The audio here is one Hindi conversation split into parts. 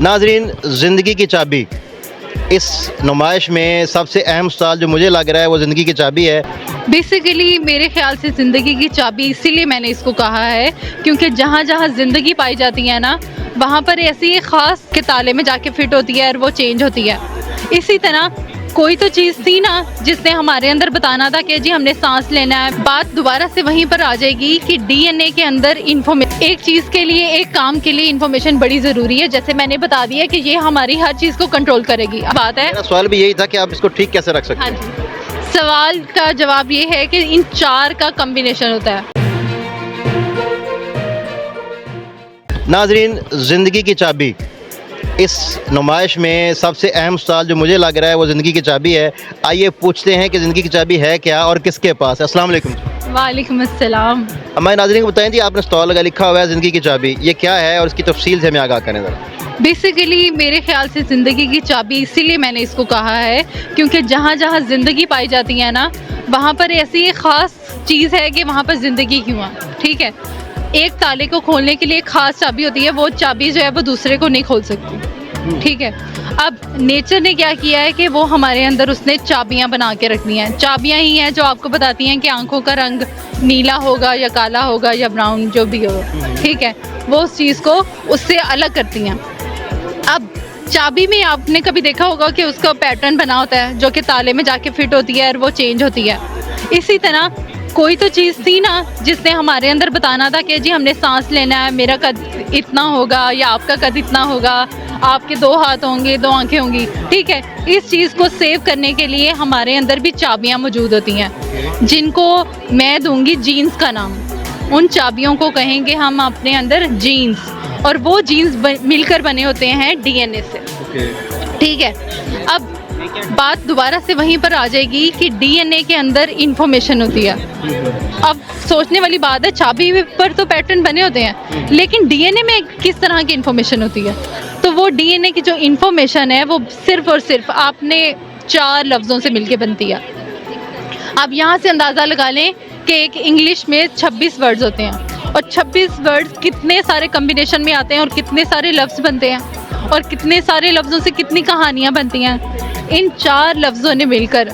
नाजरीन, ज़िंदगी की चाबी, इस नुमाइश में सबसे अहम सवाल जो मुझे लग रहा है वो ज़िंदगी की चाबी है। बेसिकली मेरे ख्याल से ज़िंदगी की चाबी इसीलिए मैंने इसको कहा है क्योंकि जहाँ जहाँ ज़िंदगी पाई जाती है ना, वहाँ पर ऐसी एक ख़ास के ताले में जाके फिट होती है और वो चेंज होती है। इसी तरह कोई तो चीज़ थी ना जिसने हमारे अंदर बताना था कि जी हमने सांस लेना है। बात दोबारा से वहीं पर आ जाएगी कि डीएनए के अंदर एक चीज़ के लिए, एक काम के लिए इन्फॉर्मेशन बड़ी ज़रूरी है। जैसे मैंने बता दिया कि ये हमारी हर चीज़ को कंट्रोल करेगी। बात है, मेरा सवाल भी यही था कि आप इसको ठीक कैसे रख सकते हाँ हैं। जी, सवाल का जवाब ये है कि इन चार का कॉम्बिनेशन होता है। नाजरीन, ज़िंदगी की चाबी, इस नुमाइश में सबसे अहम सवाल जो मुझे लग रहा है वो ज़िंदगी की चाबी है। आइए पूछते हैं कि ज़िंदगी की चाबी है क्या और किसके पास है। अस्सलाम वालेकुम। वालेकुम अस्सलाम। हमारे नाज़रीन को बताएं जी, आपने स्टॉल लगा लिखा हुआ है ज़िंदगी की चाबी, ये क्या है और इसकी तफसील से हमें आगाह करें ज़रा। बेसिकली मेरे ख्याल से ज़िंदगी की चाबी इसीलिए मैंने इसको कहा है क्योंकि जहाँ जहाँ ज़िंदगी पाई जाती है ना, वहाँ पर ऐसी एक ख़ास चीज़ है कि वहाँ पर ज़िंदगी क्यों है। ठीक है, एक ताले को खोलने के लिए एक ख़ास चाबी होती है, वो चाबी जो है वो दूसरे को नहीं खोल सकती। ठीक है, अब नेचर ने क्या किया है कि वो हमारे अंदर उसने चाबियां बना के रखनी हैं। चाबियां ही हैं जो आपको बताती हैं कि आंखों का रंग नीला होगा या काला होगा या ब्राउन, जो भी हो। ठीक है, वो उस चीज़ को उससे अलग करती हैं। अब चाबी में आपने कभी देखा होगा कि उसका पैटर्न बना होता है जो कि ताले में जाके फिट होती है और वो चेंज होती है। इसी तरह कोई तो चीज़ थी ना जिसने हमारे अंदर बताना था कि जी हमने सांस लेना है, मेरा कद इतना होगा या आपका कद इतना होगा, आपके 2 हाथ होंगे, 2 आंखें होंगी। ठीक है, इस चीज़ को सेव करने के लिए हमारे अंदर भी चाबियां मौजूद होती हैं जिनको मैं दूंगी जीन्स का नाम। उन चाबियों को कहेंगे हम अपने अंदर जीन्स, और वो जीन्स मिलकर बने होते हैं डीएनए से। ठीक है, अब बात दोबारा से वहीं पर आ जाएगी कि डीएनए के अंदर इंफॉर्मेशन होती है। अब सोचने वाली बात है, चाबी पर तो पैटर्न बने होते हैं लेकिन डीएनए में किस तरह की इंफॉर्मेशन होती है। तो वो डीएनए की जो इंफॉर्मेशन है वो सिर्फ और सिर्फ आपने 4 लफ्ज़ों से मिलके बनती है। आप यहाँ से अंदाज़ा लगा लें कि एक इंग्लिश में 26 वर्ड्स होते हैं और 26 वर्ड्स कितने सारे कम्बिनेशन में आते हैं और कितने सारे लफ्ज़ बनते हैं और कितने सारे लफ्ज़ों से कितनी कहानियाँ बनती हैं। इन 4 लफ्ज़ों ने मिलकर,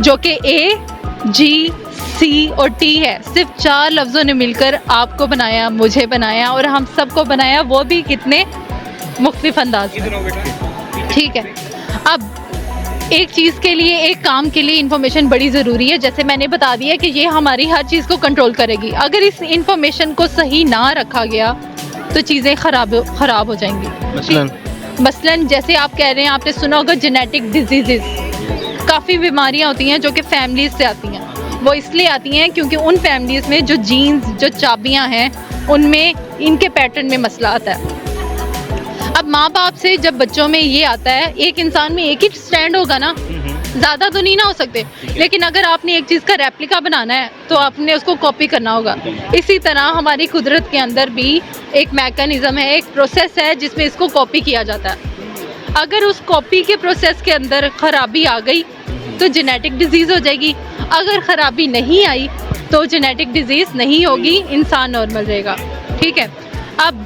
जो कि ए, जी, सी और टी है, सिर्फ 4 लफ्ज़ों ने मिलकर आपको बनाया, मुझे बनाया और हम सबको बनाया, वो भी कितने मुख्तलिफ अंदाज में। ठीक है, अब एक चीज़ के लिए, एक काम के लिए इन्फॉर्मेशन बड़ी ज़रूरी है। जैसे मैंने बता दिया कि ये हमारी हर चीज़ को कंट्रोल करेगी। अगर इस इन्फॉर्मेशन को सही ना रखा गया तो चीज़ें ख़राब हो जाएंगी। मसलन जैसे आप कह रहे हैं, आपने सुना होगा जेनेटिक डिजीज़, काफ़ी बीमारियां होती हैं जो कि फैमिलीज से आती हैं। वो इसलिए आती हैं क्योंकि उन फैमिलीज़ में जो जीन्स, जो चाबियां हैं, उनमें इनके पैटर्न में मसला आता है। अब माँ बाप से जब बच्चों में ये आता है, एक इंसान में एक ही स्टैंड होगा ना, ज़्यादा तो नहीं ना हो सकते, लेकिन अगर आपने एक चीज़ का रेप्लिका बनाना है तो आपने उसको कॉपी करना होगा। इसी तरह हमारी कुदरत के अंदर भी एक मैकेनिज़्म है, एक प्रोसेस है जिसमें इसको कॉपी किया जाता है। अगर उस कॉपी के प्रोसेस के अंदर ख़राबी आ गई तो जेनेटिक डिजीज़ हो जाएगी। अगर ख़राबी नहीं आई तो जेनेटिक डिजीज़ नहीं होगी, इंसान नॉर्मल रहेगा। ठीक है, अब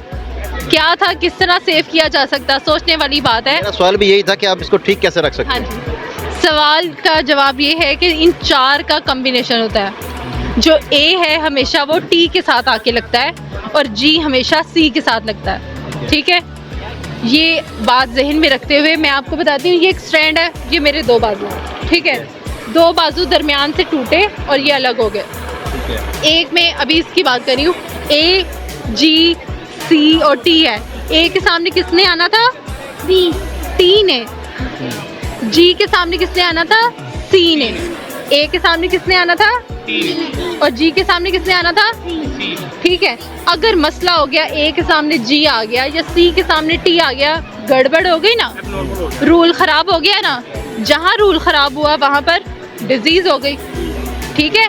क्या था, किस तरह सेव किया जा सकता, सोचने वाली बात है। मेरा सवाल भी यही था कि आप इसको ठीक कैसे रख सकते हैं। हाँ जी, सवाल का जवाब ये है कि इन 4 का कॉम्बिनेशन होता है। जो ए है हमेशा वो टी के साथ आके लगता है और जी हमेशा सी के साथ लगता है। ठीक है, ये बात जहन में रखते हुए मैं आपको बताती हूँ, ये एक स्ट्रैंड है, ये मेरे 2 बाजू हैं। ठीक है, 2 बाजू दरमियान से टूटे और ये अलग हो गए। एक में अभी इसकी बात कर रही हूँ, ए, जी, सी और टी है। ए के सामने किसने आना था? बी। टी ने। जी के सामने किसने आना था? सी ने। ए के सामने किसने आना था? टी। और जी के सामने किसने आना था? सी। ठीक है, अगर मसला हो गया, ए के सामने जी आ गया या सी के सामने टी आ गया, गड़बड़ हो गई ना, रूल ख़राब हो गया ना। जहाँ रूल ख़राब हुआ वहाँ पर डिजीज़ हो गई। ठीक है,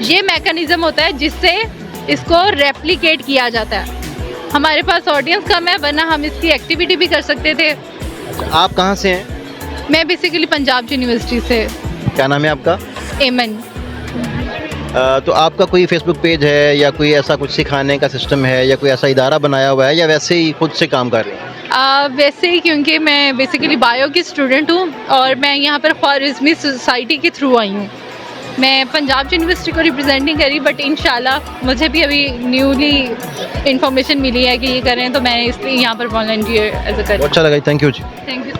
ये मैकेनिज़्म होता है जिससे इसको रेप्लिकेट किया जाता है। हमारे पास ऑडियंस कम है, वरना हम इसकी एक्टिविटी भी कर सकते थे। आप कहाँ से हैं? मैं बेसिकली पंजाब यूनिवर्सिटी से। क्या नाम है आपका? एमन। तो आपका कोई फेसबुक पेज है या कोई ऐसा कुछ सिखाने का सिस्टम है या कोई ऐसा इदारा बनाया हुआ है या वैसे ही खुद से काम कर रहे हैं? वैसे ही क्योंकि मैं बेसिकली बायो की स्टूडेंट हूँ और मैं यहाँ पर ख्वारिज़मी सोसाइटी के थ्रू आई हूँ। मैं पंजाब यूनिवर्सिटी को रिप्रेजेंट नहीं करी, बट इंशाल्लाह मुझे भी अभी न्यूली इंफॉर्मेशन मिली है कि ये करें, तो मैं इसलिए यहाँ पर वॉलंटियर एज अ कर। अच्छा लगा, थैंक यू जी। Thank you.